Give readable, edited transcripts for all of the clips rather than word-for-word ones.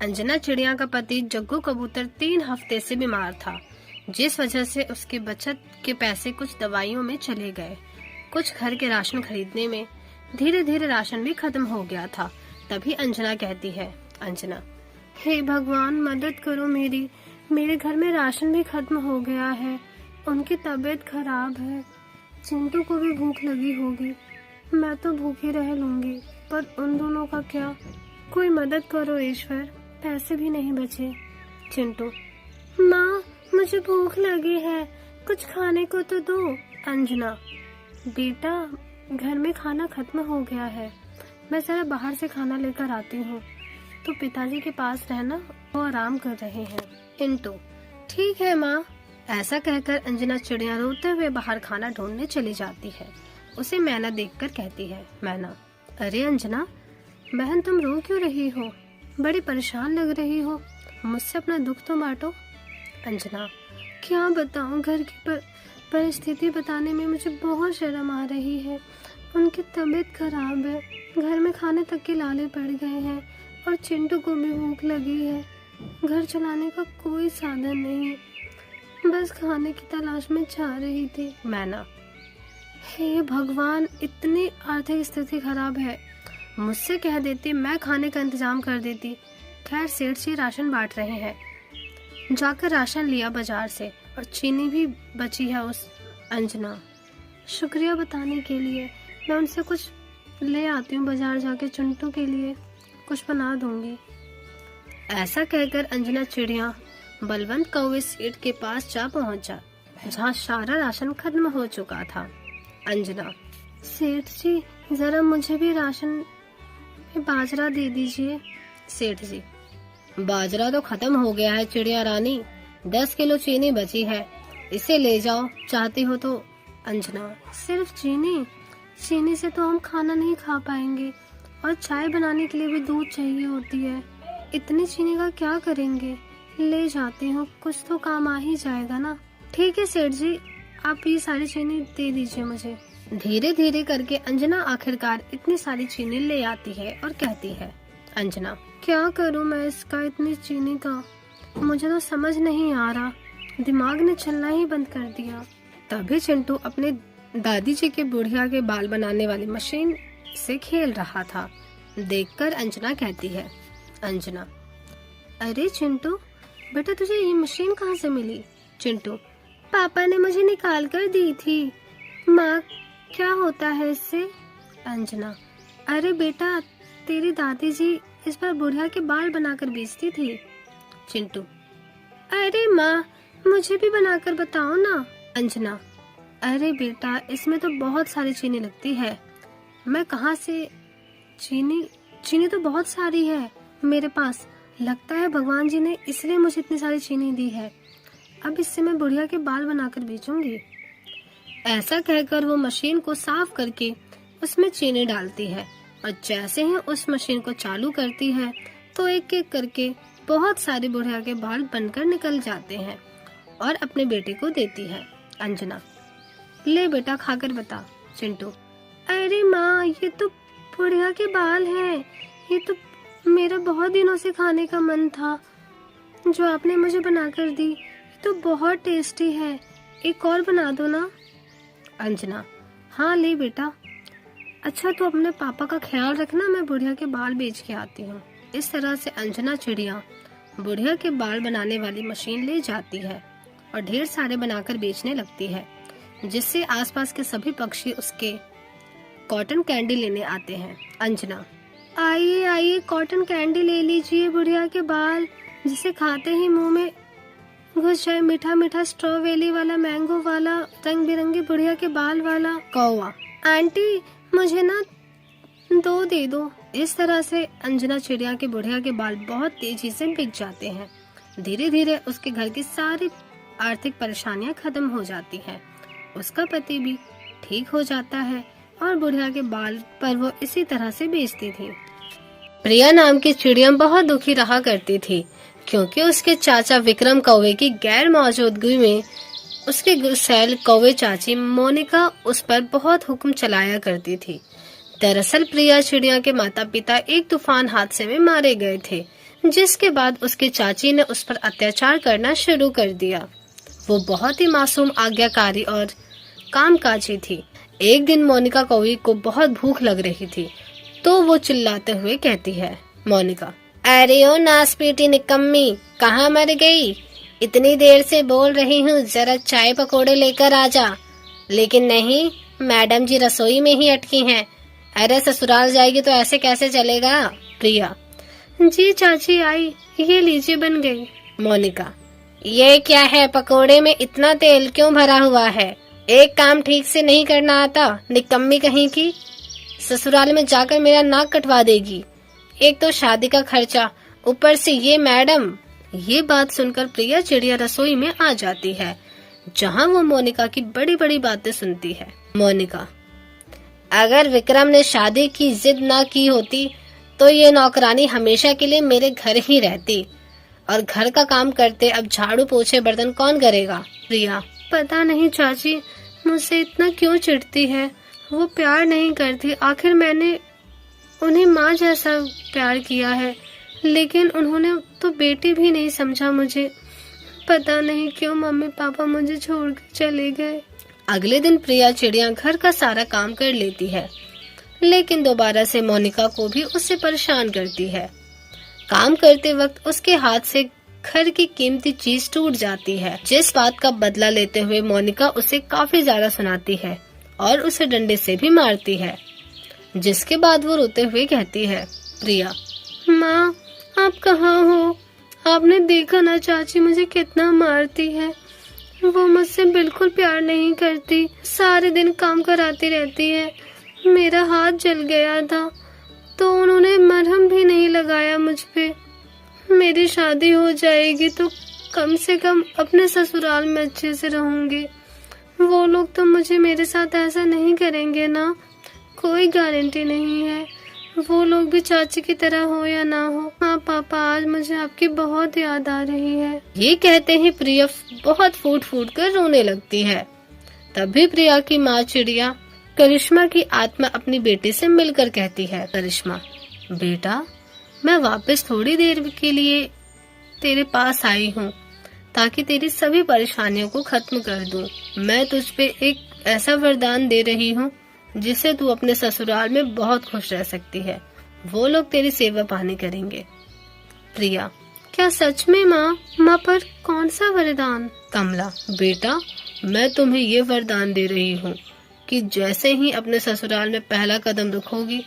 अंजना चिड़िया का पति जग्गू कबूतर 3 हफ्ते से बीमार था, जिस वजह से उसके बचत के पैसे कुछ दवाइयों में चले गए, कुछ घर के राशन खरीदने में। धीरे धीरे राशन भी खत्म हो गया था। तभी अंजना कहती है, अंजना, हे भगवान मदद करो मेरे घर में राशन भी खत्म हो गया है, उनकी तबीयत खराब है, चिंटू को भी भूख लगी होगी, मैं तो भूखी रह लूंगी, पर उन दोनों का क्या? कोई मदद करो ईश्वर, पैसे भी नहीं बचे। चिंटू, माँ मुझे भूख लगी है, कुछ खाने को तो दो। अंजना, बेटा घर में खाना खत्म हो गया है, मैं जरा बाहर से खाना लेकर आती हूँ, तो पिताजी के पास रहना, वो आराम कर रहे हैं। चिंटू, ठीक है माँ। ऐसा कहकर अंजना चिड़िया रोते हुए बाहर खाना ढूंढने चली जाती है। उसे मैना देखकर कहती है, मैना, अरे अंजना बहन, तुम रो क्यों रही हो? बड़ी परेशान लग रही हो, मुझसे अपना दुख तो बांटो। अंजना, क्या बताऊं, घर की परिस्थिति बताने में मुझे बहुत शर्म आ रही है। उनकी तबीयत खराब है, घर में खाने तक के लाले पड़ गए हैं, और चिंटू को भी भूख लगी है। घर चलाने का कोई साधन नहीं, बस खाने की तलाश में जा रही थी। मैना, हे भगवान, इतनी आर्थिक स्थिति खराब है, मुझसे कह देती, मैं खाने का इंतजाम कर देती। खैर सेठ जी राशन बांट रहे हैं, जाकर राशन लिया बाजार से, और चीनी भी बची है उस। अंजना, शुक्रिया बताने के लिए, मैं उनसे कुछ ले आती हूँ, बाजार जाके चिंटू के लिए कुछ बना दूंगी। ऐसा कहकर अंजना चिड़िया बलवंत कौवे सेठ के पास जा पहुंचा, जहाँ सारा राशन खत्म हो चुका था। अंजना, सेठ जी जरा मुझे भी राशन में बाजरा दे दीजिए। सेठ जी, बाजरा तो खत्म हो गया है चिड़िया रानी, 10 किलो चीनी बची है, इसे ले जाओ चाहती हो तो। अंजना, सिर्फ चीनी? चीनी से तो हम खाना नहीं खा पाएंगे, और चाय बनाने के लिए भी दूध चाहिए होती है, इतनी चीनी का क्या करेंगे? ले जाती हूँ, कुछ तो काम आ ही जाएगा ना। ठीक है सेठ जी, आप ये सारी चीनी दे दीजिए मुझे। धीरे धीरे करके अंजना आखिरकार इतनी सारी चीनी ले आती है और कहती है, अंजना, क्या करूँ मैं इसका, इतनी चीनी का मुझे तो समझ नहीं आ रहा, दिमाग ने चलना ही बंद कर दिया। तभी चिंटू अपने दादी जी के बुढ़िया के बाल बनाने वाली मशीन से खेल रहा था। देखकर अंजना कहती है, अंजना, अरे चिंटू बेटा, तुझे ये मशीन कहाँ से मिली? चिंटू, पापा ने मुझे निकाल कर दी थी। माँ, क्या होता है इससे? अंजना, अरे बेटा, तेरी दादी जी इस पर बुढ़िया के बाल बनाकर बेचती थी। चिंटू, अरे माँ, मुझे भी बनाकर बताओ ना। अंजना, अरे बेटा, इसमें तो बहुत सारी चीनी लगती है, मैं कहाँ से? चीनी तो बहुत सारी है मेरे पास, लगता है भगवान जी ने इसलिए मुझे इतनी सारी चीनी दी है, अब इससे मैं बुढ़िया के बाल बनाकर बेचूंगी। ऐसा कहकर वो मशीन को साफ करके उसमें चीनी डालती है, और जैसे ही उस मशीन को चालू करती है तो एक एक करके बहुत सारे बुढ़िया के बाल बनकर निकल जाते हैं, और अपने बेटे को देती है। अंजना, ले बेटा खाकर बता। चिंटू, अरे माँ, ये तो बुढ़िया के बाल हैं, ये तो मेरा बहुत दिनों से खाने का मन था, जो आपने मुझे बनाकर दी, ये तो बहुत टेस्टी है, एक और बना दो ना। अंजना, हाँ ले बेटा। अच्छा तो अपने पापा का ख्याल रखना, मैं बुढ़िया के बाल बेच के आती हूँ। इस तरह से अंजना चिड़िया बुढ़िया के बाल बनाने वाली मशीन ले जाती है और ढेर सारे बनाकर बेचने लगती है, जिससे आसपास के सभी पक्षी उसके कॉटन कैंडी लेने आते हैं। अंजना, आइए आइए, कॉटन कैंडी ले लीजिए, बुढ़िया के बाल, जिसे खाते ही मुंह में घुस जाए, मीठा मीठा स्ट्रॉबेरी वाला, मैंगो वाला, रंग बिरंगे बुढ़िया के बाल वाला। कौवा, आंटी मुझे ना 2 दे दो। इस तरह से अंजना चिड़िया के बुढ़िया के बाल बहुत तेजी से बिक जाते हैं। धीरे धीरे उसके घर की सारी आर्थिक परेशानियां खत्म हो जाती हैं। उसका पति भी ठीक हो जाता है, और बुढ़िया के बाल पर वो इसी तरह से बेचती थी। प्रिया नाम की चिड़िया बहुत दुखी रहा करती थी, क्योंकि उसके चाचा विक्रम कौवे की गैर मौजूदगी में उसके गुस्सैल कौवे चाची मोनिका उस पर बहुत हुक्म चलाया करती थी। दरअसल प्रिया चिड़िया के माता पिता एक तूफान हादसे में मारे गए थे, जिसके बाद उसके चाची ने उस पर अत्याचार करना शुरू कर दिया। वो बहुत ही मासूम, आज्ञाकारी और कामकाजी थी। एक दिन मोनिका कौवी को बहुत भूख लग रही थी, तो वो चिल्लाते हुए कहती है, मोनिका, अरे ओ नासपीटी निकम्मी, कहाँ मर गई? इतनी देर से बोल रही हूँ, जरा चाय पकोड़े लेकर आ जा। लेकिन नहीं, मैडम जी रसोई में ही अटकी हैं। अरे ससुराल जाएगी तो ऐसे कैसे चलेगा? प्रिया, जी चाची आई, ये लीजिए बन गई। मोनिका, ये क्या है? पकोड़े में इतना तेल क्यों भरा हुआ है? एक काम ठीक से नहीं करना आता, निकम्मी कहीं की। ससुराल में जाकर मेरा नाक कटवा देगी। एक तो शादी का खर्चा, ऊपर से ये मैडम। ये बात सुनकर प्रिया चिड़िया रसोई में आ जाती है, जहाँ वो मोनिका की बड़ी बड़ी बातें सुनती है। मोनिका, अगर विक्रम ने शादी की जिद ना की होती तो ये नौकरानी हमेशा के लिए मेरे घर ही रहती, और घर का काम करते अब झाड़ू पोछे बर्तन कौन करेगा? प्रिया, पता नहीं चाची, मुझसे इतना क्यों चिढ़ती है? वो प्यार नहीं करती, आखिर मैंने उन्हें माँ जैसा प्यार किया है, लेकिन उन्होंने तो बेटी भी नहीं समझा मुझे। पता नहीं क्यों मम्मी पापा मुझे छोड़ कर चले गए। अगले दिन प्रिया चिड़िया घर का सारा काम कर लेती है, लेकिन दोबारा से मोनिका को भी उससे परेशान करती है। काम करते वक्त उसके हाथ से घर की कीमती चीज टूट जाती है, जिस बात का बदला लेते हुए मोनिका उसे काफी ज्यादा सुनाती है और उसे डंडे से भी मारती है, जिसके बाद वो रोते हुए कहती है, प्रिया, माँ आप कहाँ हो? आपने देखा ना चाची मुझे कितना मारती है। वो मुझसे बिल्कुल प्यार नहीं करती, सारे दिन काम कराती रहती है। मेरा हाथ जल गया था तो उन्होंने मरहम भी नहीं लगाया मुझ पे। मेरी शादी हो जाएगी तो कम से कम अपने ससुराल में अच्छे से रहूंगी। वो लोग तो मुझे मेरे साथ ऐसा नहीं करेंगे ना, कोई गारंटी नहीं है। वो लोग भी चाची की तरह हो या ना हो। हाँ पापा, आज मुझे आपकी बहुत याद आ रही है। ये कहते ही प्रिया बहुत फूट फूट कर रोने लगती है। तभी प्रिया की माँ चिड़िया करिश्मा की आत्मा अपनी बेटी से मिलकर कहती है, करिश्मा बेटा, मैं वापस थोड़ी देर के लिए तेरे पास आई हूँ ताकि तेरी सभी परेशानियों को खत्म कर दूं। मैं तुझ पे एक ऐसा वरदान दे रही हूँ जिससे तू अपने ससुराल में बहुत खुश रह सकती है। वो लोग तेरी सेवा पानी करेंगे। प्रिया, क्या सच में माँ? माँ पर कौन सा वरदान? कमला, बेटा, मैं तुम्हें ये वरदान दे रही हूँ कि जैसे ही अपने ससुराल में पहला कदम रखोगी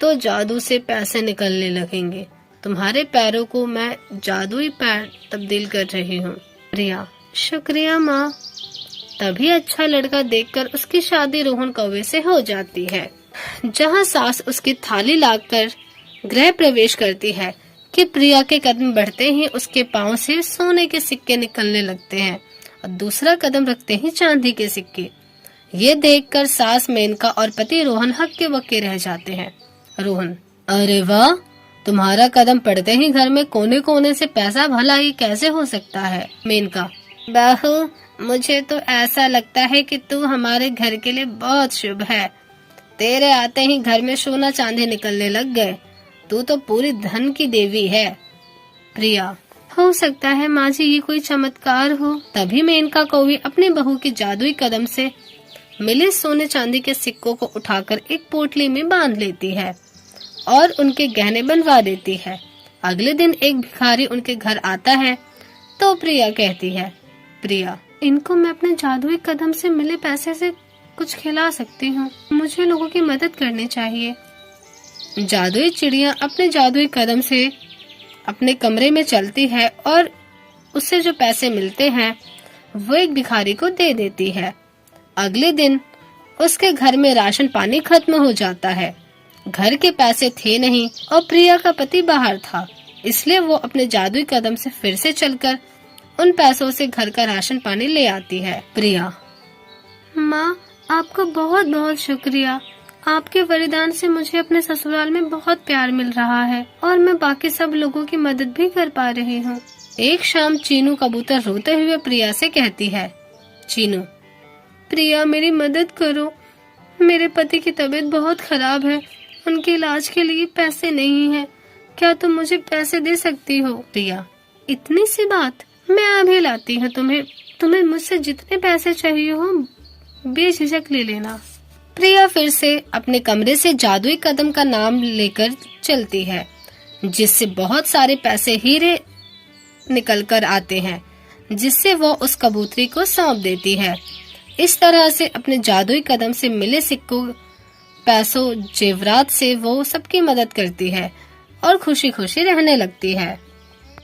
तो जादू से पैसे निकलने लगेंगे। तुम्हारे पैरों को मैं जादुई पैर तब्दील कर रही हूँ। प्रिया, शुक्रिया माँ। तभी अच्छा लड़का देखकर उसकी शादी रोहन कौवे से हो जाती है। जहाँ सास उसकी थाली लाकर गृह प्रवेश करती है कि प्रिया के कदम बढ़ते ही उसके पाँव से सोने के सिक्के निकलने लगते हैं और दूसरा कदम रखते ही चांदी के सिक्के। ये देखकर सास मेनका और पति रोहन हक्के बक्के रह जाते हैं। रोहन, अरे वाह, तुम्हारा कदम पड़ते ही घर में कोने कोने से पैसा, भला ये कैसे हो सकता है? मेनका, बहू, मुझे तो ऐसा लगता है कि तू हमारे घर के लिए बहुत शुभ है। तेरे आते ही घर में सोना चांदी निकलने लग गए। तू तो पूरी धन की देवी है। प्रिया, हो सकता है माँ जी ये कोई चमत्कार हो। तभी मेनका कौवी अपनी बहू के जादुई कदम से मिले सोने चांदी के सिक्कों को उठाकर एक पोटली में बांध लेती है और उनके गहने बनवा देती है। अगले दिन एक भिखारी उनके घर आता है तो प्रिया कहती है, प्रिया, इनको मैं अपने जादुई कदम से मिले पैसे से कुछ खिला सकती हूँ। मुझे लोगों की मदद करनी चाहिए। जादुई चिड़िया अपने जादुई कदम से अपने कमरे में चलती है और उससे जो पैसे मिलते हैं वो एक भिखारी को दे देती है। अगले दिन उसके घर में राशन पानी खत्म हो जाता है। घर के पैसे थे नहीं और प्रिया का पति बाहर था, इसलिए वो अपने जादुई कदम से फिर से चलकर उन पैसों से घर का राशन पानी ले आती है। प्रिया, माँ, आपका बहुत बहुत शुक्रिया। आपके वरदान से मुझे अपने ससुराल में बहुत प्यार मिल रहा है और मैं बाकी सब लोगों की मदद भी कर पा रही हूँ। एक शाम चीनू कबूतर रोते हुए प्रिया से कहती है, चीनू, प्रिया मेरी मदद करो। मेरे पति की तबीयत बहुत खराब है, उनके इलाज के लिए पैसे नहीं है। क्या तुम मुझे पैसे दे सकती हो? प्रिया, इतनी सी बात, मैं अभी लाती हूँ तुम्हें मुझसे जितने पैसे चाहिए हो बेझिझक ले लेना। प्रिया फिर से अपने कमरे से जादुई कदम का नाम लेकर चलती है, जिससे बहुत सारे पैसे हीरे निकल कर आते हैं, जिससे वो उस कबूतरी को सौंप देती है। इस तरह से अपने जादुई कदम से मिले सिक्कों, पैसों, जेवरात से वो सबकी मदद करती है और खुशी खुशी रहने लगती है।